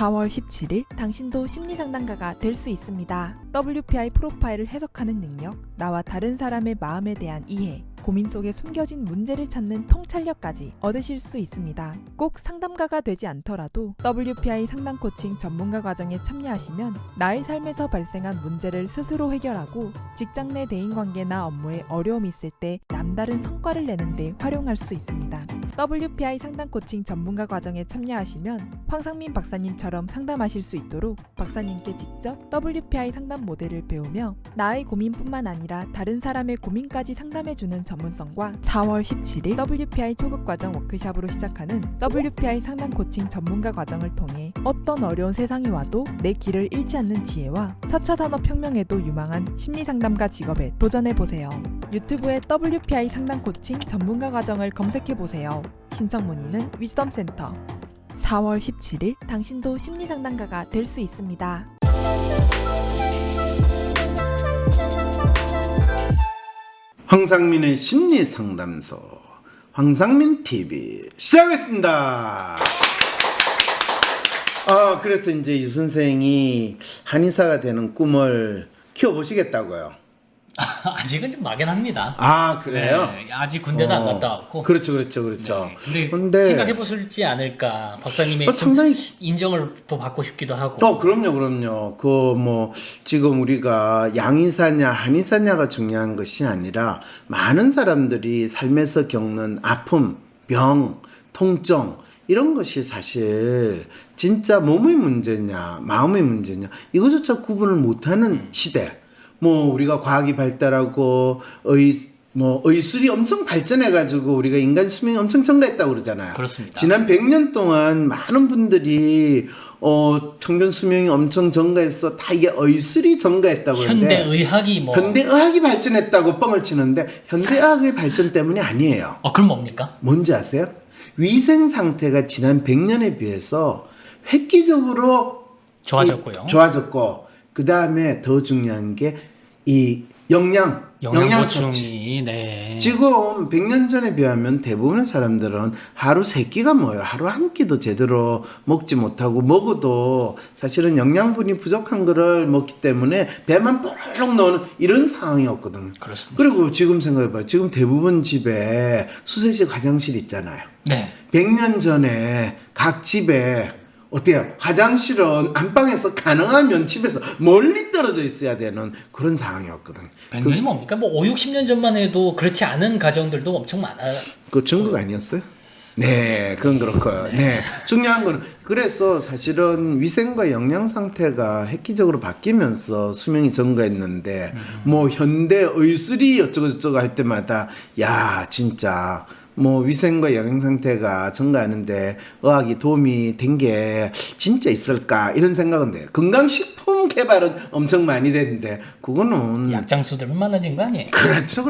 4월 17일 당신도 심리상담가가 될 수 있습니다. WPI 프로파일을 해석하는 능력, 나와 다른 사람의 마음에 대한 이해, 고민 속에 숨겨진 문제를 찾는 통찰력까지 얻으실 수 있습니다. 꼭 상담가가 되지 않더라도 WPI 상담 코칭 전문가 과정에 참여하시면 나의 삶에서 발생한 문제를 스스로 해결하고 직장 내 대인관계나 업무에 어려움이 있을 때 남다른 성과를 내는 데 활용할 수 있습니다. WPI 상담 코칭 전문가 과정에 참여하시면 황상민 박사님처럼 상담하실 수 있도록 박사님께 직접 WPI 상담 모델을 배우며 나의 고민뿐만 아니라 다른 사람의 고민까지 상담해주는 전문성과 4월 17일 WPI 초급 과정 워크샵으로 시작하는 WPI 상담 코칭 전문가 과정을 통해 어떤 어려운 세상이 와도 내 길을 잃지 않는 지혜와 4차 산업혁명에도 유망한 심리상담가 직업에 도전해보세요. 유튜브에 WPI 상담 코칭 전문가 과정을 검색해보세요. 신청 문의는 위즈덤센터. 4월 17일 당신도 심리상담가가 될 수 있습니다. 황상민의 심리상담소 황상민TV 시작하겠습니다. 그래서 이제 유 선생이 한의사가 되는 꿈을 키워보시겠다고요. 아직은 좀 막연합니다. 그래요? 네, 아직 군대도 안 갔다 왔고. 그렇죠. 네, 근데 생각해보실지 않을까. 박사님의 상당히 인정을 더 받고 싶기도 하고. 그럼요. 지금 우리가 양의사냐 한의사냐가 중요한 것이 아니라 많은 사람들이 삶에서 겪는 아픔, 병, 통증 이런 것이 사실 진짜 몸의 문제냐 마음의 문제냐 이것조차 구분을 못하는 시대. 우리가 과학이 발달하고 의술이 엄청 발전해가지고 우리가 인간 수명이 엄청 증가했다고 그러잖아요. 그렇습니다. 지난 100년 동안 많은 분들이 평균 수명이 엄청 증가해서 다 이게 의술이 증가했다고 하는데 현대의학이 발전했다고 뻥을 치는데 현대의학의 발전 때문이 아니에요. 그럼 뭡니까? 뭔지 아세요? 위생 상태가 지난 100년에 비해서 획기적으로 좋아졌고 그 다음에 더 중요한 게 이 영양섭취. 네. 지금 100년 전에 비하면 대부분의 사람들은 하루 3끼가 뭐예요? 하루 한 끼도 제대로 먹지 못하고 먹어도 사실은 영양분이 부족한 거를 먹기 때문에 배만 뽀록 나오는 이런 상황이었거든요. 그렇습니다. 그리고 지금 생각해봐요. 지금 대부분 집에 수세식 화장실 있잖아요. 네. 100년 전에 각 집에 어때요? 화장실은 안방에서 가능하면 집에서 멀리 떨어져 있어야 되는 그런 상황이었거든. 100년이 뭡니까? 5, 60년 전만 해도 그렇지 않은 가정들도 엄청 많아요. 그 중국 아니었어요? 네, 그건 그렇고요. 네. 중요한 거는 그래서 사실은 위생과 영양 상태가 획기적으로 바뀌면서 수명이 증가했는데 현대 의술이 어쩌고 할 때마다 진짜 위생과 영양 상태가 증가하는데 의학이 도움이 된 게 진짜 있을까 이런 생각은 돼요. 건강식품 개발은 엄청 많이 됐는데 그거는 약장수들만 많아진 거 아니에요? 그렇죠.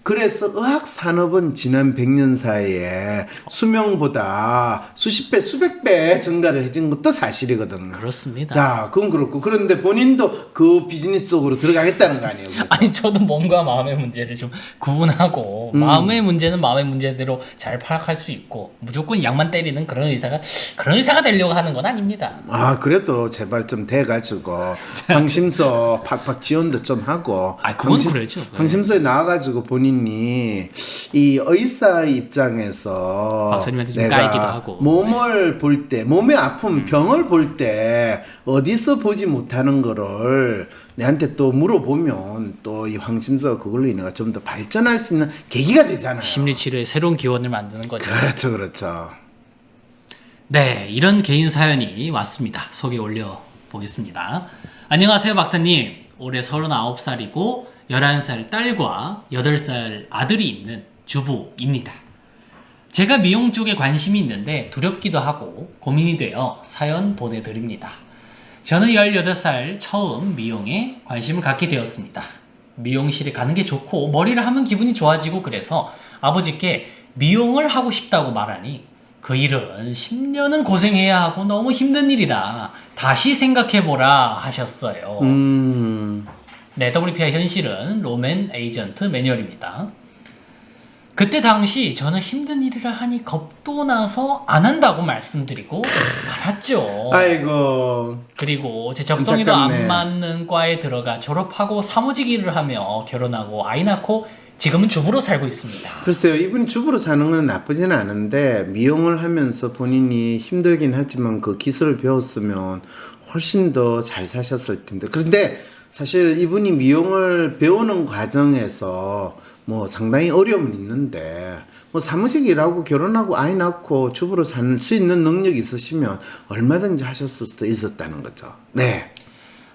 그래서 의학 산업은 지난 100년 사이에 수명보다 수십 배, 수백 배 증가를 해준 것도 사실이거든요. 그렇습니다. 자, 그건 그렇고. 그런데 본인도 그 비즈니스 속으로 들어가겠다는 거 아니에요? 그래서. 아니, 저도 몸과 마음의 문제를 좀 구분하고, 마음의 문제는 마음의 문제대로 잘 파악할 수 있고, 무조건 약만 때리는 그런 의사가 되려고 하는 건 아닙니다. 그래도 제발 좀 돼가지고, 황심소 팍팍 지원도 좀 하고. 그건 그렇죠. 황심소에 나와가지고 본인이 이 의사 입장에서 박사님한테 좀 까이기도 하고 몸을 볼 때 몸의 아픔 병을 볼 때 어디서 보지 못하는 거를 내한테 또 물어보면 또 이 황심소가 그걸로 인해 좀 더 발전할 수 있는 계기가 되잖아요. 심리치료의 새로운 기원을 만드는 거죠. 그렇죠. 네, 이런 개인 사연이 왔습니다. 소개 올려보겠습니다. 안녕하세요, 박사님. 올해 39살이고 11살 딸과 8살 아들이 있는 주부입니다. 제가 미용 쪽에 관심이 있는데 두렵기도 하고 고민이 되어 사연 보내드립니다. 저는 18살 처음 미용에 관심을 갖게 되었습니다. 미용실에 가는 게 좋고 머리를 하면 기분이 좋아지고 그래서 아버지께 미용을 하고 싶다고 말하니 그 일은 10년은 고생해야 하고 너무 힘든 일이다. 다시 생각해보라 하셨어요. 네, WPI 현실은 로맨 에이전트 매뉴얼입니다. 그때 당시 저는 힘든 일을 하니 겁도 나서 안 한다고 말씀드리고 말았죠. 아이고. 그리고 제 적성에도 안타깝네. 안 맞는 과에 들어가 졸업하고 사무직 일을 하며 결혼하고 아이 낳고 지금은 주부로 살고 있습니다. 글쎄요, 이분이 주부로 사는 건 나쁘진 않은데 미용을 하면서 본인이 힘들긴 하지만 그 기술을 배웠으면 훨씬 더 잘 사셨을 텐데. 그런데 사실 이분이 미용을 배우는 과정에서 뭐 상당히 어려움은 있는데 뭐 사무직 일하고 결혼하고 아이 낳고 주부로 살 수 있는 능력이 있으시면 얼마든지 하셨을 수도 있었다는 거죠. 네.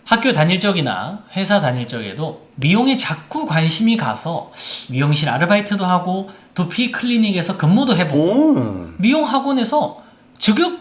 학교 다닐 적이나 회사 다닐 적에도 미용에 자꾸 관심이 가서 미용실 아르바이트도 하고 두피 클리닉에서 근무도 해보고 오. 미용 학원에서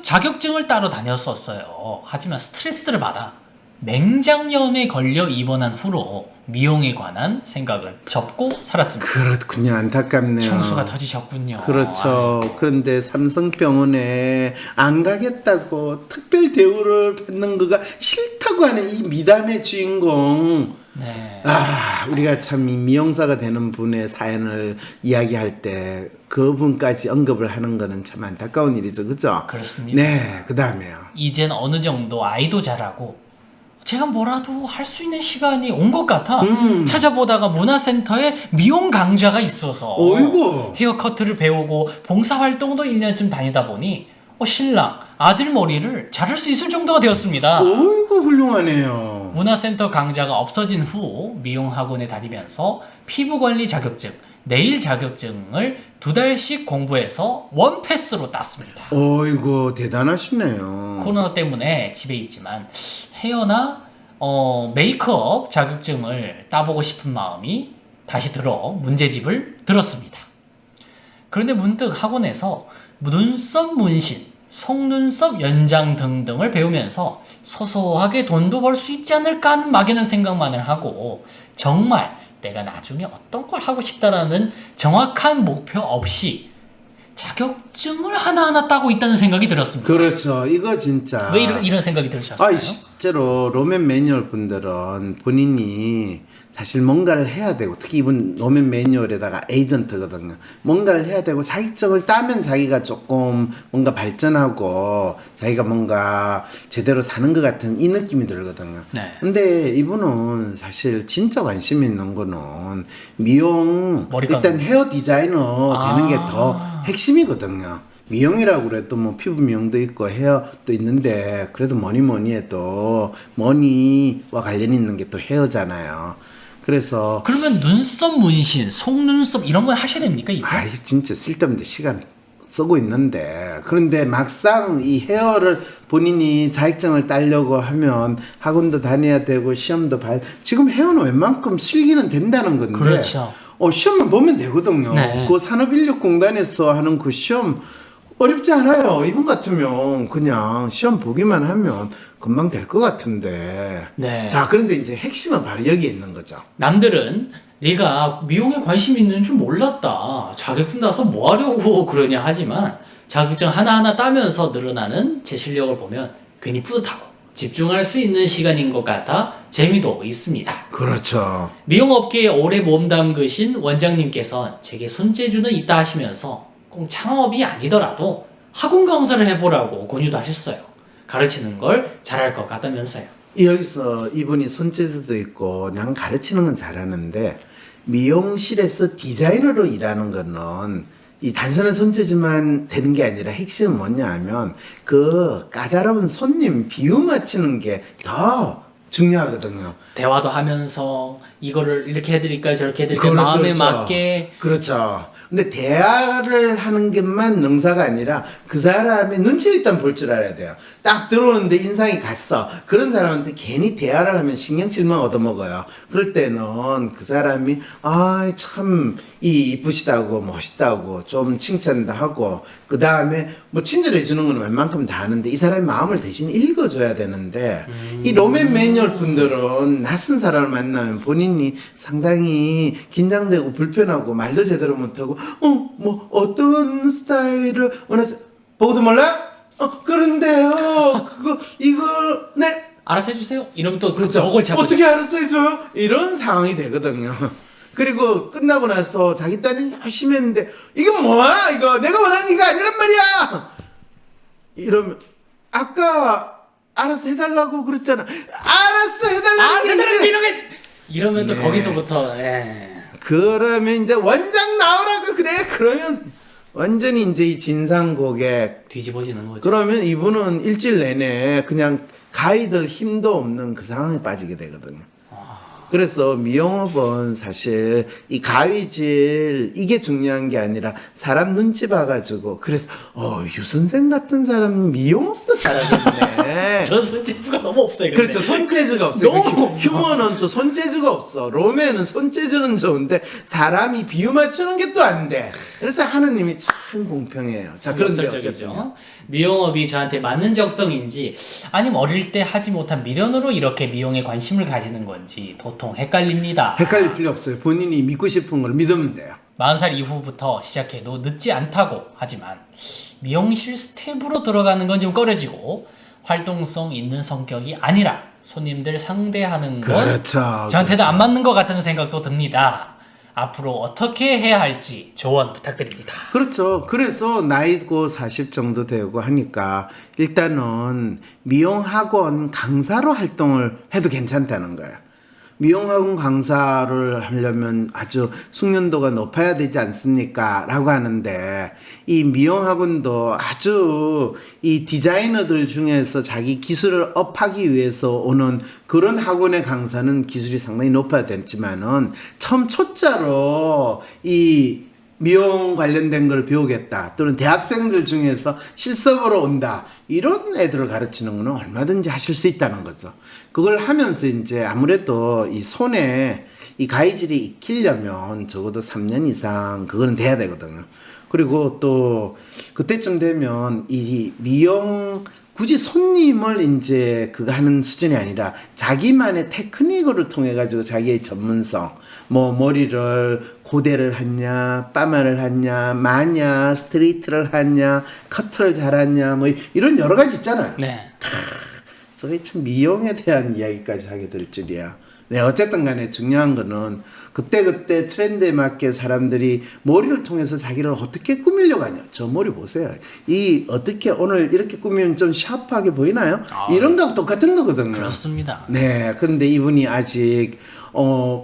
자격증을 따러 다녔었어요. 하지만 스트레스를 받아 맹장염에 걸려 입원한 후로 미용에 관한 생각은 접고 살았습니다. 그렇군요. 안타깝네요. 충수가 터지셨군요. 그렇죠. 그런데 삼성병원에 안 가겠다고 특별 대우를 받는 거가 싫다고 하는 이 미담의 주인공. 네. 아, 우리가 참 이 미용사가 되는 분의 사연을 이야기할 때 그분까지 언급을 하는 거는 참 안타까운 일이죠. 그죠? 그렇습니다. 네, 그 다음에요. 이젠 어느 정도 아이도 자라고 제가 뭐라도 할 수 있는 시간이 온 것 같아 찾아보다가 문화센터에 미용 강좌가 있어서 어이구. 헤어커트를 배우고 봉사활동도 1년쯤 다니다 보니 신랑 아들 머리를 자를 수 있을 정도가 되었습니다. 어이구, 훌륭하네요. 문화센터 강좌가 없어진 후 미용학원에 다니면서 피부관리 자격증, 네일 자격증을 2달씩 공부해서 원패스로 땄습니다. 어이구, 대단하시네요. 코로나 때문에 집에 있지만 헤어나 메이크업 자격증을 따보고 싶은 마음이 다시 들어 문제집을 들었습니다. 그런데 문득 학원에서 눈썹 문신, 속눈썹 연장 등등을 배우면서 소소하게 돈도 벌 수 있지 않을까 하는 막연한 생각만을 하고 정말 내가 나중에 어떤 걸 하고 싶다라는 정확한 목표 없이 자격증을 하나하나 따고 있다는 생각이 들었습니다. 그렇죠. 이거 진짜. 왜 이런 생각이 들으셨어요? 실제로 로맨 매뉴얼 분들은 본인이 사실 뭔가를 해야 되고, 특히 이분 로맨 매뉴얼에다가 에이전트거든요. 뭔가를 해야 되고 자격증을 따면 자기가 조금 뭔가 발전하고 자기가 뭔가 제대로 사는 것 같은 이 느낌이 들거든요. 네. 근데 이분은 사실 진짜 관심 있는 거는 미용, 머리 일단 감는 헤어 디자이너 되는 게 아. 더 핵심이거든요. 미용이라고 그래도 뭐 피부 미용도 있고 헤어도 있는데 그래도 뭐니 해도 머니와 관련 있는 게 또 헤어잖아요. 그래서 그러면 눈썹 문신, 속눈썹 이런 건 하셔야 됩니까? 이거? 아, 진짜 쓸데없는 시간 쓰고 있는데, 그런데 막상 이 헤어를 본인이 자격증을 따려고 하면 학원도 다녀야 되고 시험도 봐야, 지금 헤어는 웬만큼 실기는 된다는 건데 그렇죠. 시험만 보면 되거든요. 네. 그 산업인력공단에서 하는 그 시험 어렵지 않아요. 이분 같으면 그냥 시험 보기만 하면 금방 될 것 같은데. 네. 자, 그런데 이제 핵심은 바로 여기 있는 거죠. 남들은 네가 미용에 관심 있는 줄 몰랐다. 자격증 따서 뭐 하려고 그러냐 하지만 자격증 하나하나 따면서 늘어나는 제 실력을 보면 괜히 뿌듯하고 집중할 수 있는 시간인 것 같아 재미도 있습니다. 그렇죠. 미용업계에 오래 몸담그신 원장님께서 제게 손재주는 있다 하시면서 꼭 창업이 아니더라도 학원 강사를 해보라고 권유도 하셨어요. 가르치는 걸 잘할 것 같다면서요. 여기서 이분이 손재주도 있고 난 가르치는 건 잘하는데 미용실에서 디자이너로 일하는 거는 이 단순한 손재주만 되는 게 아니라 핵심은 뭐냐 하면 그 까다로운 손님 비유 맞추는 게 더 중요하거든요. 대화도 하면서 이거를 이렇게 해드릴까요? 저렇게 해드릴까요? 마음에 맞게. 그렇죠. 근데 대화를 하는 것만 능사가 아니라 그 사람의 눈치를 일단 볼 줄 알아야 돼요. 딱 들어오는데 인상이 갔어. 그런 사람한테 괜히 대화를 하면 신경질만 얻어먹어요. 그럴 때는 그 사람이 참 이쁘시다고 멋있다고 좀 칭찬도 하고, 그 다음에 뭐 친절해 주는 건 웬만큼 다 하는데 이 사람의 마음을 대신 읽어줘야 되는데 이 로맨 매뉴얼 분들은 낯선 사람을 만나면 본인이 상당히 긴장되고 불편하고 말도 제대로 못하고 뭐 어떤 스타일을 원하세요? 보고도 몰라? 그런데요 이걸 네 알아서 해주세요. 이러면 또 그렇죠. 그걸 잡고 어떻게 알아서 해줘요? 이런 상황이 되거든요. 그리고 끝나고 나서 자기 딸이 열심히 했는데 이거 뭐야? 이거 내가 원하는 게 아니란 말이야. 이러면 아까 알아서 해달라고 그랬잖아. 알았어 해달라는 게 이러면 또 네. 거기서부터 그러면 이제 원장 나오라고 그래. 그러면 완전히 이제 이 진상 고객. 뒤집어지는 거죠. 그러면 이분은 일주일 내내 그냥 가이들 힘도 없는 그 상황에 빠지게 되거든요. 그래서 미용업은 사실 이 가위질 이게 중요한 게 아니라 사람 눈치 봐가지고 그래서 유 선생 같은 사람은 미용업도 잘하겠네. 저 손재주가 너무 없어요. 근데. 그렇죠. 손재주가 없어요. 너무 없어. 휴머는 또 손재주가 없어. 로맨은 손재주는 좋은데 사람이 비유 맞추는 게 또 안 돼. 그래서 하느님이 참 공평해요. 자, 그런데 역설적이죠. 어쨌든 미용업이 저한테 맞는 적성인지 아니면 어릴 때 하지 못한 미련으로 이렇게 미용에 관심을 가지는 건지 도통 헷갈립니다. 헷갈릴 필요 없어요. 본인이 믿고 싶은 걸 믿으면 돼요. 40살 이후부터 시작해도 늦지 않다고 하지만 미용실 스텝으로 들어가는 건 좀 꺼려지고 활동성 있는 성격이 아니라 손님들 상대하는 건 그렇죠. 저한테도 안 맞는 것 같다는 생각도 듭니다. 앞으로 어떻게 해야 할지 조언 부탁드립니다. 그렇죠. 그래서 나이고 40 정도 되고 하니까 일단은 미용학원 강사로 활동을 해도 괜찮다는 거예요. 미용학원 강사를 하려면 아주 숙련도가 높아야 되지 않습니까? 라고 하는데 이 미용학원도 아주 이 디자이너들 중에서 자기 기술을 업하기 위해서 오는 그런 학원의 강사는 기술이 상당히 높아야 되지만은 처음 초짜로 이 미용 관련된 걸 배우겠다 또는 대학생들 중에서 실습으로 온다 이런 애들을 가르치는 거는 얼마든지 하실 수 있다는 거죠. 그걸 하면서 이제 아무래도 이 손에 이 가위질이 익히려면 적어도 3년 이상 그거는 돼야 되거든요. 그리고 또 그때쯤 되면 이 미용 굳이 손님을 이제 그거 하는 수준이 아니라 자기만의 테크닉을 통해 가지고 자기의 전문성 뭐 머리를 고데를 하냐 파마를 하냐 마냐 스트레이트를 하냐 커트를 잘하냐 뭐 이런 여러 가지 있잖아요. 네. 저희 참 미용에 대한 이야기까지 하게 될 줄이야. 네, 어쨌든 간에 중요한 거는 그때그때 트렌드에 맞게 사람들이 머리를 통해서 자기를 어떻게 꾸미려고 하냐. 저 머리 보세요. 이 어떻게 오늘 이렇게 꾸미면 좀 샤프하게 보이나요? 이런 거하고 똑같은 거거든요. 그렇습니다. 네, 그런데 이분이 아직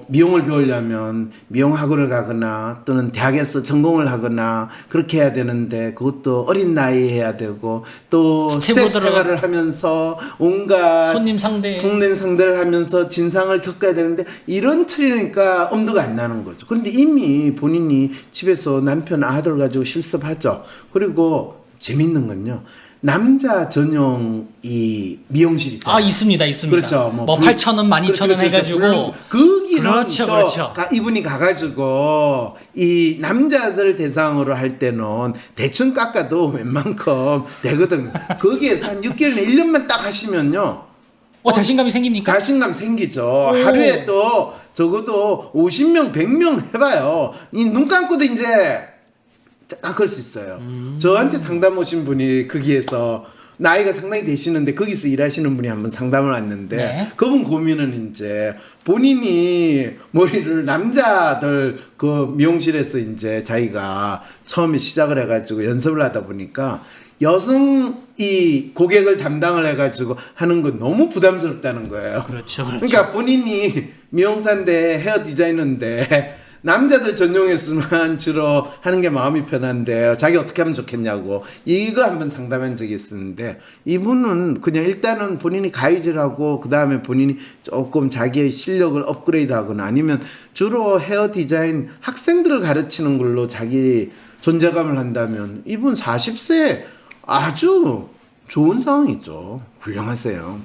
미용을 배우려면 미용학원을 가거나 또는 대학에서 전공을 하거나 그렇게 해야 되는데 그것도 어린 나이에 해야 되고 또 스텝 생활을 하면서 온갖 손님 상대를 하면서 진상을 겪어야 되는데 이런 틀이니까 엄두가 안 나는 거죠. 그런데 이미 본인이 집에서 남편 아들 가지고 실습하죠. 그리고 재밌는 건요. 남자 전용 이 미용실 있잖아요. 있습니다. 그렇죠. 뭐 8,000원, 12,000원 해가지고. 거기는 그렇죠, 또 그렇죠. 이분이 가가지고 이 남자들 대상으로 할 때는 대충 깎아도 웬만큼 되거든요. 거기에서 한 6개월이나 1년만 딱 하시면요. 자신감이 생깁니까? 자신감 생기죠. 오. 하루에 또 적어도 50명, 100명 해봐요. 이 눈 감고도 이제 깎을 수 있어요. 저한테 상담 오신 분이 거기에서 나이가 상당히 되시는데 거기서 일하시는 분이 한번 상담을 왔는데 네. 그분 고민은 이제 본인이 머리를 남자들 그 미용실에서 이제 자기가 처음에 시작을 해가지고 연습을 하다 보니까 여성 이 고객을 담당을 해가지고 하는 건 너무 부담스럽다는 거예요. 그렇죠. 그러니까 본인이 미용사인데 헤어 디자이너인데 남자들 전용했으면 주로 하는 게 마음이 편한데 자기 어떻게 하면 좋겠냐고 이거 한번 상담한 적이 있었는데 이분은 그냥 일단은 본인이 가위질하고 그 다음에 본인이 조금 자기의 실력을 업그레이드 하거나 아니면 주로 헤어 디자인 학생들을 가르치는 걸로 자기 존재감을 한다면 이분 40세 아주 좋은 상황이죠. 훌륭하세요.